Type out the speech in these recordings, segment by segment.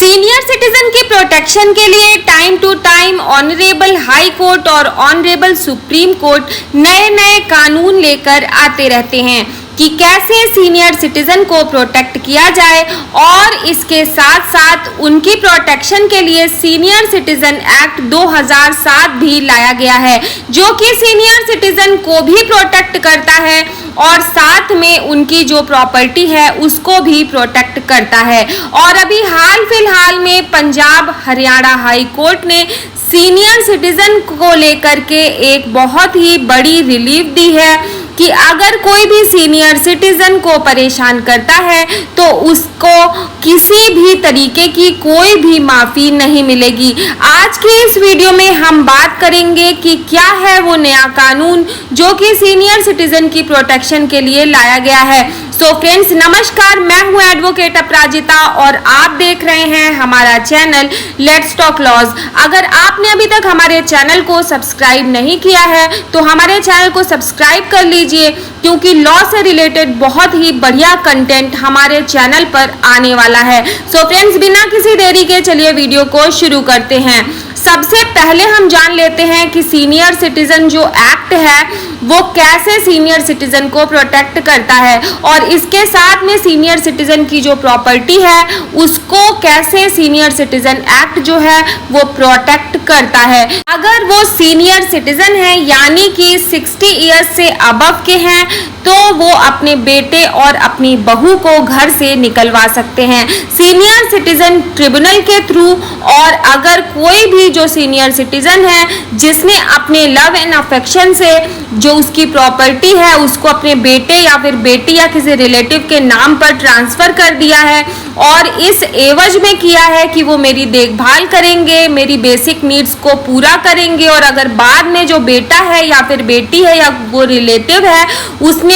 Senior citizen की protection के लिए time to time honourable high court और ऑनरेबल सुप्रीम कोर्ट नए नए कानून लेकर आते रहते हैं कि कैसे सीनियर सिटीजन को प्रोटेक्ट किया जाए और इसके साथ साथ उनकी प्रोटेक्शन के लिए सीनियर सिटीजन एक्ट 2007 भी लाया गया है, जो कि सीनियर सिटीजन को भी प्रोटेक्ट करता है और साथ में उनकी जो प्रॉपर्टी है उसको भी प्रोटेक्ट करता है। और अभी हाल फिलहाल में पंजाब हरियाणा हाई कोर्ट ने सीनियर सिटीजन को लेकर के एक बहुत ही बड़ी रिलीफ दी है कि अगर कोई भी सीनियर सिटीजन को परेशान करता है तो उसको किसी भी तरीके की कोई भी माफ़ी नहीं मिलेगी। आज की इस वीडियो में हम बात करेंगे कि क्या है वो नया कानून जो कि सीनियर सिटीजन की प्रोटेक्शन के लिए लाया गया है। सो फ्रेंड्स, नमस्कार, मैं हूं एडवोकेट अपराजिता और आप देख रहे हैं हमारा चैनल लेट्स टॉक लॉज। अगर आपने अभी तक हमारे चैनल को सब्सक्राइब नहीं किया है तो हमारे चैनल को सब्सक्राइब कर लीजिए, क्योंकि लॉ से रिलेटेड बहुत ही बढ़िया कंटेंट हमारे चैनल पर आने वाला है। सो फ्रेंड्स, बिना किसी देरी के चलिए वीडियो को शुरू करते हैं। सबसे पहले हम जान लेते हैं कि सीनियर सिटीजन जो एक्ट है वो कैसे सीनियर सिटीजन को प्रोटेक्ट करता है और इसके साथ में सीनियर सिटीजन की जो प्रॉपर्टी है उसको कैसे सीनियर सिटीजन एक्ट जो है वो प्रोटेक्ट करता है। अगर वो सीनियर सिटीजन है यानी कि 60 इयर्स से अबव के हैं तो वो अपने बेटे और अपनी बहू को घर से निकलवा सकते हैं सीनियर सिटीजन ट्रिब्यूनल के थ्रू। और अगर कोई भी जो सीनियर सिटीजन है जिसने अपने लव एंड अफेक्शन से जो उसकी प्रॉपर्टी है उसको अपने बेटे या फिर बेटी या किसी रिलेटिव के नाम पर ट्रांसफर कर दिया है और इस एवज में किया है कि वो मेरी देखभाल करेंगे, मेरी बेसिक नीड्स को पूरा करेंगे, और अगर बाद में जो बेटा है या फिर बेटी है या वो रिलेटिव है उसने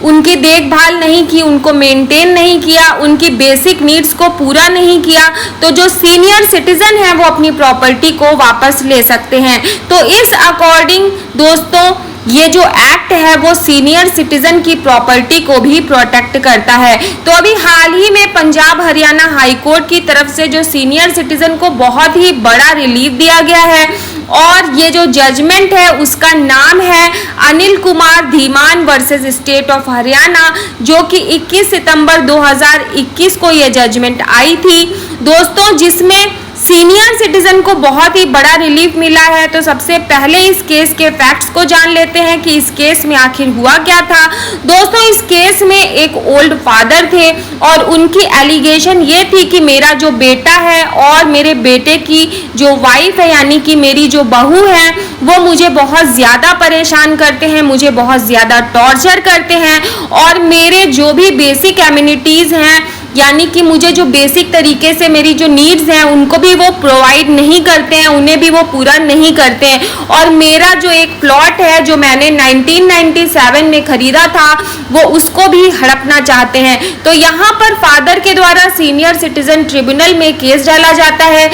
उनकी देखभाल नहीं की, उनको मेंटेन नहीं किया, उनकी बेसिक नीड्स को पूरा नहीं किया, तो जो सीनियर सिटीजन है वो अपनी प्रॉपर्टी को वापस ले सकते हैं। तो इस अकॉर्डिंग दोस्तों ये जो एक्ट है वो सीनियर सिटीजन की प्रॉपर्टी को भी प्रोटेक्ट करता है। तो अभी हाल ही में पंजाब हरियाणा हाई कोर्ट की तरफ से जो सीनियर सिटीजन को बहुत ही बड़ा रिलीफ दिया गया है और ये जो जजमेंट है उसका नाम है Anil Kumar Dhiman versus state of Haryana, जो कि 21 सितंबर 2021 को ये जजमेंट आई थी दोस्तों, जिसमें सीनियर सिटीजन को बहुत ही बड़ा रिलीफ मिला है। तो सबसे पहले इस केस के फैक्ट्स को जान लेते हैं कि इस केस में आखिर हुआ क्या था। दोस्तों, इस केस में एक ओल्ड फादर थे और उनकी एलिगेशन ये थी कि मेरा जो बेटा है और मेरे बेटे की जो वाइफ है यानी कि मेरी जो बहू है वो मुझे बहुत ज़्यादा परेशान करते हैं, मुझे बहुत ज़्यादा टॉर्चर करते हैं और मेरे जो भी बेसिक एमिनिटीज़ हैं यानी कि मुझे जो बेसिक तरीके से मेरी जो नीड्स हैं उनको भी वो प्रोवाइड नहीं करते हैं, उन्हें भी वो पूरा नहीं करते हैं। और मेरा जो एक प्लॉट है जो मैंने 1997 में खरीदा था वो उसको भी हड़पना चाहते हैं। तो यहाँ पर फादर के द्वारा सीनियर सिटीजन ट्रिब्यूनल में केस डाला जाता है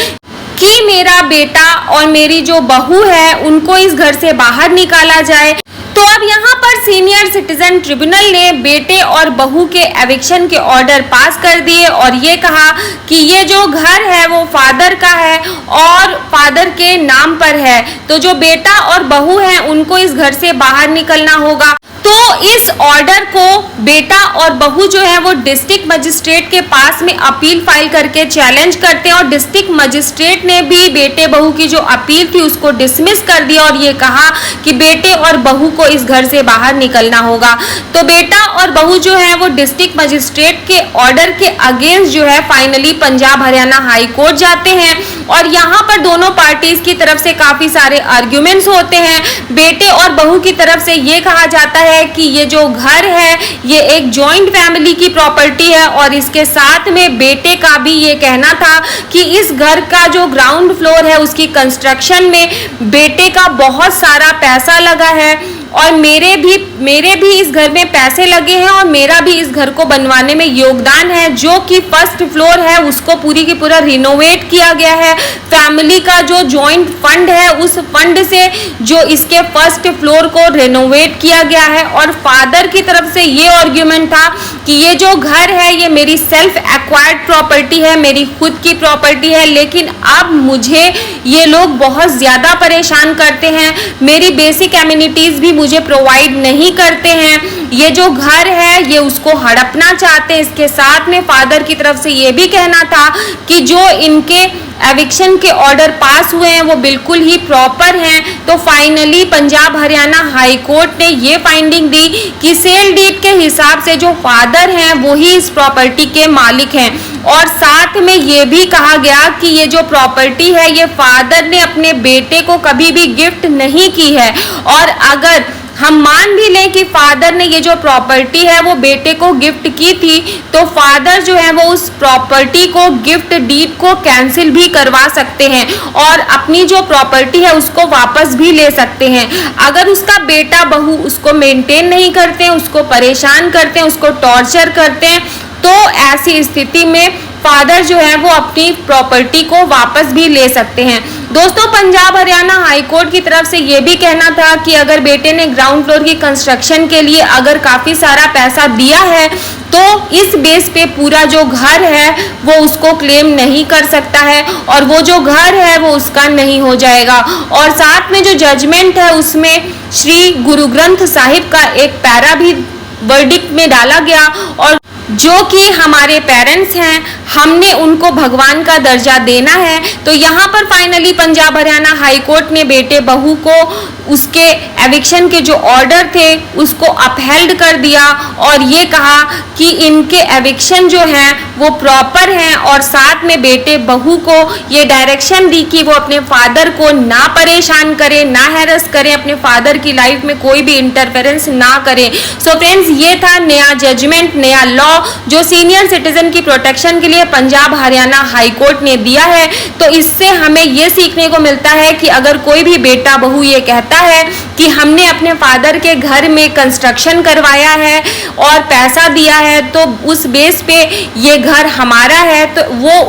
कि मेरा बेटा और मेरी जो बहू है उनको इस घर से बाहर निकाला जाए। तो अब यहाँ पर सीनियर सिटीजन ट्रिब्यूनल ने बेटे और बहू के एविक्शन के ऑर्डर पास कर दिए और ये कहा कि ये जो घर है वो फादर का है और फादर के नाम पर है, तो जो बेटा और बहू है उनको इस घर से बाहर निकलना होगा। तो इस ऑर्डर को बेटा और बहू जो है वो डिस्ट्रिक्ट मजिस्ट्रेट के पास में अपील फाइल करके चैलेंज करते हैं और डिस्ट्रिक्ट मजिस्ट्रेट ने भी बेटे बहू की जो अपील थी उसको डिसमिस कर दिया और ये कहा कि बेटे और बहू को इस घर से बाहर निकलना होगा। तो बेटा और बहू जो है वो डिस्ट्रिक्ट मजिस्ट्रेट के ऑर्डर के अगेंस्ट जो है finally Punjab Haryana high court जाते हैं और यहाँ पर दोनों पार्टीज की तरफ से काफी सारे आर्ग्यूमेंट्स होते हैं। बेटे और बहू की तरफ से ये कहा जाता है कि ये जो घर है ये एक जॉइंट फैमिली की प्रॉपर्टी है और इसके साथ में बेटे का भी ये कहना था कि इस घर का जो ग्राउंड फ्लोर है उसकी कंस्ट्रक्शन में बेटे का बहुत सारा पैसा लगा है और मेरे भी इस घर में पैसे लगे हैं और मेरा भी इस घर को बनवाने में योगदान है। जो कि फर्स्ट फ्लोर है उसको पूरी की पूरा रिनोवेट किया गया है। फैमिली का जो जॉइंट फंड है उस फंड से जो इसके फर्स्ट फ्लोर को रिनोवेट किया गया है। और फादर की तरफ से ये आर्ग्यूमेंट था कि ये जो घर है ये मेरी सेल्फ एक्वायर्ड प्रॉपर्टी है, मेरी खुद की प्रॉपर्टी है, लेकिन अब मुझे ये लोग बहुत ज़्यादा परेशान करते हैं, मेरी बेसिक एमिनिटीज़ भी मुझे प्रोवाइड नहीं करते हैं, ये जो घर है ये उसको हड़पना चाहते हैं। इसके साथ में फादर की तरफ से ये भी कहना था कि जो इनके एविक्शन के ऑर्डर पास हुए हैं वो बिल्कुल ही प्रॉपर हैं। तो finally Punjab Haryana high court ने ये फाइंडिंग दी कि सेल डीड के हिसाब से जो फादर हैं वो ही इस प्रॉपर्टी के मालिक हैं। और साथ में ये भी कहा गया कि ये जो प्रॉपर्टी है ये फादर ने अपने बेटे को कभी भी गिफ्ट नहीं की है। और अगर हम मान भी लें कि फादर ने ये जो प्रॉपर्टी है वो बेटे को गिफ्ट की थी, तो फादर जो है वो उस प्रॉपर्टी को गिफ्ट डीड को कैंसिल भी करवा सकते हैं और अपनी जो प्रॉपर्टी है उसको वापस भी ले सकते हैं। अगर उसका बेटा बहू उसको मेंटेन नहीं करते हैं, उसको परेशान करते हैं, उसको टॉर्चर करते हैं, तो ऐसी स्थिति में फादर जो है वो अपनी प्रॉपर्टी को वापस भी ले सकते हैं। दोस्तों, पंजाब हरियाणा हाई कोर्ट की तरफ से ये भी कहना था कि अगर बेटे ने ग्राउंड फ्लोर की कंस्ट्रक्शन के लिए अगर काफ़ी सारा पैसा दिया है तो इस बेस पे पूरा जो घर है वो उसको क्लेम नहीं कर सकता है और वो जो घर है वो उसका नहीं हो जाएगा। और साथ में जो जजमेंट है उसमें श्री गुरु ग्रंथ साहिब का एक पैरा भी वर्डिक्ट में डाला गया और जो कि हमारे पेरेंट्स हैं, हमने उनको भगवान का दर्जा देना है। तो यहाँ पर finally Punjab Haryana high court ने बेटे बहू को उसके एविक्शन के जो ऑर्डर थे उसको अपहेल्ड कर दिया और ये कहा कि इनके एविक्शन जो हैं वो प्रॉपर हैं। और साथ में बेटे बहू को ये डायरेक्शन दी कि वो अपने फादर को ना परेशान करें, ना हैरेस करें, अपने फादर की लाइफ में कोई भी इंटरफेरेंस ना करें। सो फ्रेंड्स, ये था नया जजमेंट, नया लॉ जो सीनियर सिटीजन की प्रोटेक्शन के लिए पंजाब हरियाणा हाई कोर्ट ने दिया है। तो इससे हमें ये सीखने को मिलता है कि अगर कोई भी बेटा बहू ये कहता है कि हमने अपने फादर के घर में कंस्ट्रक्शन करवाया है और पैसा दिया है तो उस बेस पे ये घर हमारा है, तो वो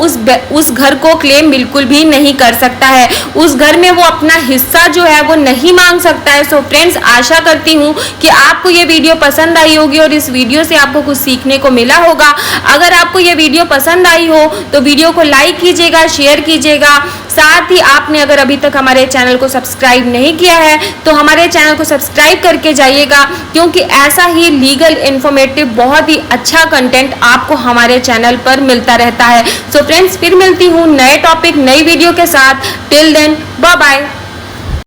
उस घर को क्लेम बिल्कुल भी नहीं कर सकता है। उस घर में वो अपना हिस्सा जो है वो नहीं मांग सकता है। सो फ्रेंड्स, आशा करती हूँ कि आपको ये वीडियो पसंद आई होगी और इस वीडियो से आपको कुछ सीखने को मिला होगा। अगर आपको ये वीडियो पसंद आई हो तो वीडियो को लाइक कीजिएगा, शेयर कीजिएगा। साथ ही आपने अगर अभी तक हमारे चैनल को सब्सक्राइब नहीं किया है तो हमारे चैनल को सब्सक्राइब करके जाइएगा, क्योंकि ऐसा ही लीगल इन्फॉर्मेटिव बहुत ही अच्छा कंटेंट आपको हमारे चैनल पर मिलता रहता है। सो फ्रेंड्स, फिर मिलती हूँ नए टॉपिक नई वीडियो के साथ। Till then, bye bye.